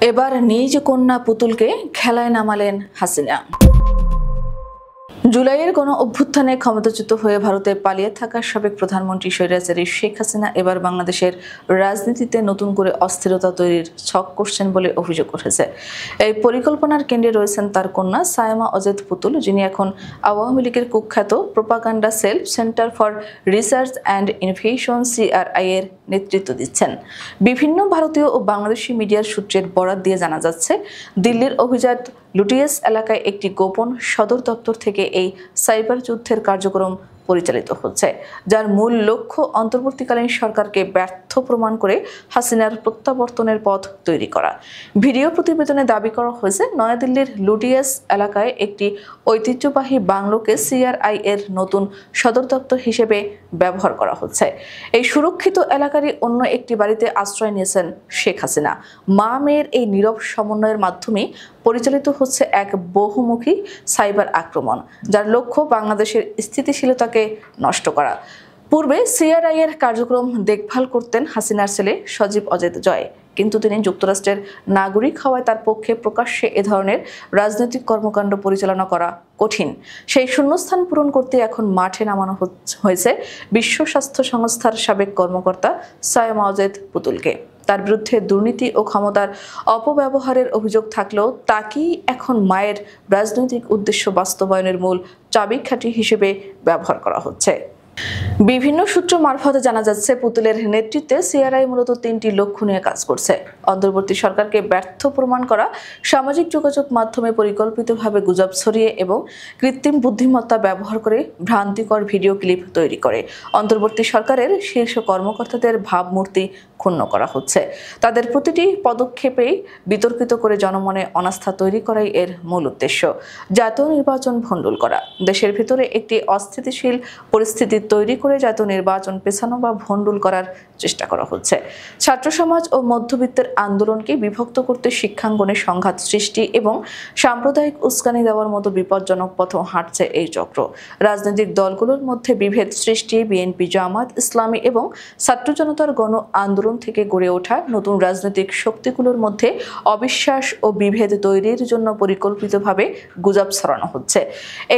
এবার নিজ কন্যা পুতুলকে খেলায় নামালেন হাসিনা। জুলাইয়ের গণ অভ্যুত্থানে ক্ষমতাচ্যুত হয়ে ভারতে পালিয়ে থাকা সাবেক প্রধানমন্ত্রী স্বৈরাচারী শেখ হাসিনা এবার বাংলাদেশের রাজনীতিতে নতুন করে অস্থিরতা তৈরির ছক করছেন বলে অভিযোগ উঠেছে। এই পরিকল্পনার কেন্দ্রে রয়েছেন তার কন্যা সায়মা অজেদ পুতুল, যিনি এখন আওয়ামী লীগের কুখ্যাত propaganda cell centre for research and innovation (CRI) এর নেতৃত্ব দিচ্ছেন। বিভিন্ন ভারতীয় ও বাংলাদেশি মিডিয়ার সূত্রের বরাত দিয়ে জানা যাচ্ছে, দিল্লির অভিজাত লুটিয়াস এলাকায় একটি গোপন সদর দপ্তর থেকে এই সাইবার যুদ্ধের কার্যক্রম পরিচালিত হচ্ছে, যার মূল লক্ষ্য অন্তর্বর্তীকালীন সরকারকে ব্যর্থ প্রমাণ করে হাসিনার প্রত্যাবর্তনের পথ তৈরি করা। ভিডিও প্রতিবেদনে দাবি করা হয়েছে, নয়াদিল্লির লুটিয়াস এলাকায় একটি ঐতিহ্যবাহী বাংলোকে CRI এর নতুন সদর দপ্তর হিসেবে ব্যবহার করা হচ্ছে। এই সুরক্ষিত এলাকারই অন্য একটি বাড়িতে আশ্রয় নিয়েছেন শেখ হাসিনা। মা মেয়ের এই নীরব সমন্বয়ের মাধ্যমে পরিচালিত হচ্ছে এক বহুমুখী সাইবার আক্রমণ, যার লক্ষ্য বাংলাদেশের স্থিতিশীলতাকে নষ্ট করা। পূর্বে CRI এর কার্যক্রম দেখভাল করতেন হাসিনার ছেলে সজীব অজেদ জয়, কিন্তু তিনি যুক্তরাষ্ট্রের নাগরিক হওয়ায় তার পক্ষে প্রকাশ্যে এ ধরনের রাজনৈতিক কর্মকাণ্ড পরিচালনা করা কঠিন। সেই শূন্যস্থান পূরণ করতে এখন মাঠে নামানো হয়েছে বিশ্ব স্বাস্থ্য সংস্থার সাবেক কর্মকর্তা সায়মা অজেদ পুতুলকে। তার বিরুদ্ধে দুর্নীতি ও ক্ষমতার অপব্যবহারের অভিযোগ থাকলেও তাকেই এখন মায়ের রাজনৈতিক উদ্দেশ্য বাস্তবায়নের মূল চাবিকাঠি হিসেবে ব্যবহার করা হচ্ছে। বিভিন্ন সূত্র মারফতে জানা যাচ্ছে, পুতুলের নেতৃত্বে CRI মূলত তিনটি লক্ষ্য নিয়ে কাজ করছে: অন্তর্বর্তী সরকারকে ব্যর্থ প্রমাণ করা, সামাজিক যোগাযোগ মাধ্যমে পরিকল্পিতভাবে গুজব ছড়িয়ে এবং কৃত্রিম বুদ্ধিমত্তা ব্যবহার করে ভ্রান্তিকর ভিডিও ক্লিপ তৈরি করে অন্তর্বর্তী সরকারের শীর্ষ কর্মকর্তাদের ভাবমূর্তি ক্ষুণ্ণ করা হচ্ছে। তাদের প্রতিটি পদক্ষেপেই বিতর্কিত করে জনমনে অনাস্থা তৈরি করাই এর মূল উদ্দেশ্য। জাতীয় নির্বাচন ভণ্ডুল করা, দেশের ভিতরে একটি অস্থিতিশীল পরিস্থিতি তৈরি করে জাতীয় নির্বাচন পেছানো বা ভণ্ডুল করার চেষ্টা করা হচ্ছে। ছাত্র সমাজ ও মধ্যবিত্তের আন্দোলনকে বিভক্ত করতে শিক্ষাঙ্গনে সংঘাত সৃষ্টি এবং সাম্প্রদায়িক উস্কানি দেওয়ার মতো বিপজ্জনক পথ হাঁটছে এই চক্র। রাজনৈতিক দলগুলোর মধ্যে বিভেদ সৃষ্টি, বিএনপি, জামাত ইসলামী এবং ছাত্র জনতার গণ আন্দোলন থেকে গড়ে ওঠা নতুন রাজনৈতিক শক্তিগুলোর মধ্যে অবিশ্বাস ও বিভেদ তৈরির জন্য পরিকল্পিতভাবে গুজব ছড়ানো হচ্ছে।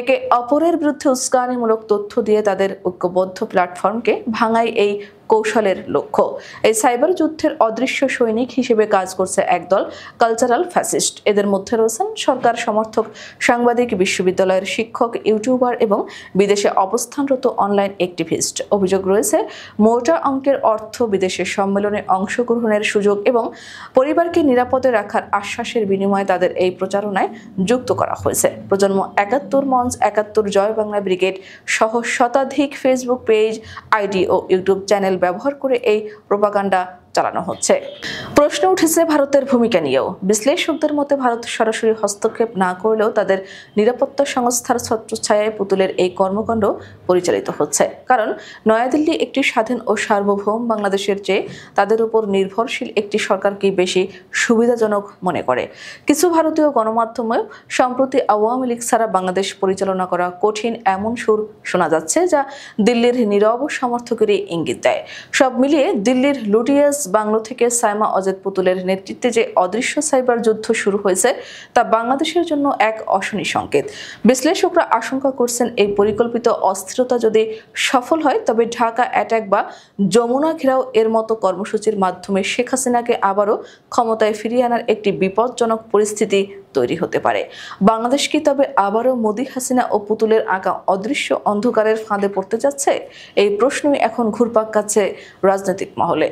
একে অপরের বিরুদ্ধে উস্কানিমূলক তথ্য দিয়ে তাদের ঐক্যবদ্ধ প্ল্যাটফর্মকে ভাঙাই এই কৌশলের লক্ষ্য। এই সাইবার যুদ্ধের অদৃশ্য সৈনিক হিসেবে কাজ করছে একদল কালচারাল ফ্যাসিস্ট। এদের মধ্যে রয়েছেন সরকার সমর্থক সাংবাদিক, বিশ্ববিদ্যালয়ের শিক্ষক, ইউটিউবার এবং বিদেশে অবস্থানরত অনলাইন অ্যাক্টিভিস্ট। অভিযোগ রয়েছে, মোটা অঙ্কের অর্থ, বিদেশের সম্মেলনে অংশগ্রহণের সুযোগ এবং পরিবারকে নিরাপদে রাখার আশ্বাসের বিনিময়ে তাদের এই প্রচারণায় যুক্ত করা হয়েছে। প্রজন্ম ৭১ মঞ্চ, ৭১ জয় বাংলা ব্রিগেড সহ শতাধিক ফেসবুক পেজ, আইডি ও ইউটিউব চ্যানেল ব্যবহার করে এই প্রোপাগান্ডা চালানো হচ্ছে। প্রশ্ন উঠেছে ভারতের ভূমিকা নিয়েও। বিশ্লেষকদের মতে, ভারত সরাসরি হস্তক্ষেপ না করলেও তাদের নিরাপত্তা সংস্থার ছত্রছায়ায় পুতুলের এই কর্মকাণ্ড পরিচালিত হচ্ছে। কারণ নয়াদিল্লি একটি স্বাধীন ও সার্বভৌম বাংলাদেশের চেয়ে তাদের উপর নির্ভরশীল একটি সরকারকেই বেশি সুবিধাজনক মনে করে। কিছু ভারতীয় গণমাধ্যমেও সম্প্রতি আওয়ামী লীগ ছাড়া বাংলাদেশ পরিচালনা করা কঠিন এমন সুর শোনা যাচ্ছে, যা দিল্লির নীরব সমর্থকেরই ইঙ্গিত দেয়। সব মিলিয়ে দিল্লির লুটিয়াস বাংলো থেকে সায়মা অজেদ পুতুলের নেতৃত্বে যে অদৃশ্য সাইবার যুদ্ধ শুরু হয়েছে, তা বাংলাদেশের জন্য এক অশনি সংকেত। বিশ্লেষকরা আশঙ্কা করছেন, এই পরিকল্পিত অস্থিরতা যদি সফল হয়, তবে ঢাকা অ্যাটাক বা যমুনা ঘেরাও এর মতো কর্মসূচির মাধ্যমে শেখ হাসিনাকে আবারও ক্ষমতায় ফিরিয়ে আনার একটি বিপজ্জনক পরিস্থিতি তৈরি হতে পারে। বাংলাদেশ কি তবে আবারও মোদি, হাসিনা ও পুতুলের আঁকা অদৃশ্য অন্ধকারের ফাঁদে পড়তে যাচ্ছে? এই প্রশ্নই এখন ঘুরপাক খাচ্ছে রাজনৈতিক মহলে।